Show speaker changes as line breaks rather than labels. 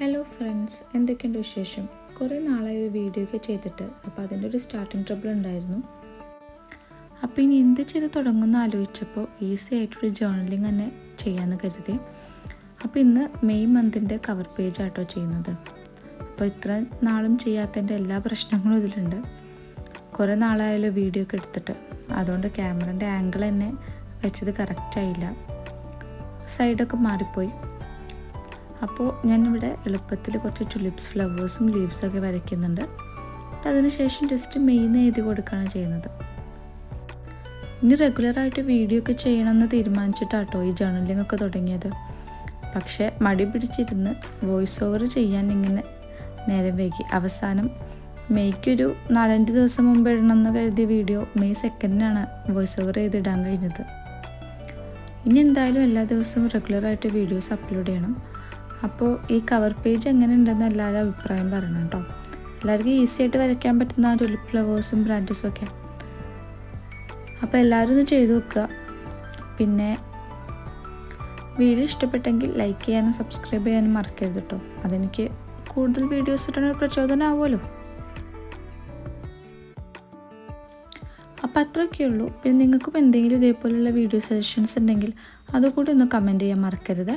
Hello friends, എന്തൊക്കെയുണ്ട് വിശേഷം? കുറേ നാളായി ഒരു വീഡിയോ ഒക്കെ ചെയ്തിട്ട്. അപ്പോൾ അതിൻ്റെ ഒരു സ്റ്റാർട്ടിങ് ട്രബിൾ ഉണ്ടായിരുന്നു. അപ്പോൾ ഇനി എന്ത് ചെയ്ത് തുടങ്ങുമെന്ന് ആലോചിച്ചപ്പോൾ ഈസി ആയിട്ടൊരു ജേർണലിങ് തന്നെ ചെയ്യാമെന്ന് കരുതി. അപ്പോൾ ഇന്ന് മെയ് മന്തിൻ്റെ കവർ പേജ് ആട്ടോ ചെയ്യുന്നത്. അപ്പോൾ ഇത്ര നാളും ചെയ്യാത്തതിൻ്റെ എല്ലാ പ്രശ്നങ്ങളും ഇതിലുണ്ട്. കുറേ നാളായാലും വീഡിയോ ഒക്കെ എടുത്തിട്ട്, അതുകൊണ്ട് ക്യാമറൻ്റെ ആംഗിൾ തന്നെ വെച്ചത് കറക്റ്റായില്ല, സൈഡൊക്കെ മാറിപ്പോയി. അപ്പോൾ ഞാനിവിടെ എളുപ്പത്തിൽ കുറച്ച് ടുലിപ്സ്, ഫ്ലവേഴ്സും ലീവ്സൊക്കെ വരയ്ക്കുന്നുണ്ട്. അതിനുശേഷം ജസ്റ്റ് മെയിൻ എഴുതി കൊടുക്കുകയാണ് ചെയ്യുന്നത്. ഇനി റെഗുലറായിട്ട് വീഡിയോ ഒക്കെ ചെയ്യണമെന്ന് തീരുമാനിച്ചിട്ടാട്ടോ ഈ ജേർണലിംഗ് ഒക്കെ തുടങ്ങിയത്. പക്ഷേ മടി പിടിച്ചിരുന്ന് വോയിസ് ഓവർ ചെയ്യാൻ ഇങ്ങനെ നേരം വൈകി. അവസാനം മെയ്ക്കൊരു 4-5 ദിവസം മുമ്പ് ഇടണമെന്ന് കരുതിയ വീഡിയോ മെയ് 2 വോയിസ് ഓവർ ചെയ്തിടാൻ കഴിഞ്ഞത്. ഇനി എന്തായാലും എല്ലാ ദിവസവും റെഗുലറായിട്ട് വീഡിയോസ് അപ്ലോഡ് ചെയ്യണം. അപ്പോൾ ഈ കവർ പേജ് എങ്ങനെ ഉണ്ടെന്ന് എല്ലാവരും അഭിപ്രായം പറയണം കേട്ടോ. എല്ലാവർക്കും ഈസി ആയിട്ട് വരയ്ക്കാൻ പറ്റുന്ന ടുലിപ്പ് ഫ്ലവേഴ്സും ബ്രാഞ്ചസും ഒക്കെ. അപ്പോൾ എല്ലാവരും ഒന്ന് ചെയ്തു നോക്കുക. പിന്നെ വീഡിയോ ഇഷ്ടപ്പെട്ടെങ്കിൽ ലൈക്ക് ചെയ്യാനും സബ്സ്ക്രൈബ് ചെയ്യാനും മറക്കരുത് കേട്ടോ. അതെനിക്ക് കൂടുതൽ വീഡിയോസ് ഇടാൻ പ്രചോദനമാവുമല്ലോ. അപ്പോൾ അത്രയൊക്കെ ഉള്ളൂ. പിന്നെ നിങ്ങൾക്കും എന്തെങ്കിലും ഇതേപോലെയുള്ള വീഡിയോ സജഷൻസ് ഉണ്ടെങ്കിൽ അതുകൂടി ഒന്ന് കമൻറ്റ് ചെയ്യാൻ മറക്കരുത്.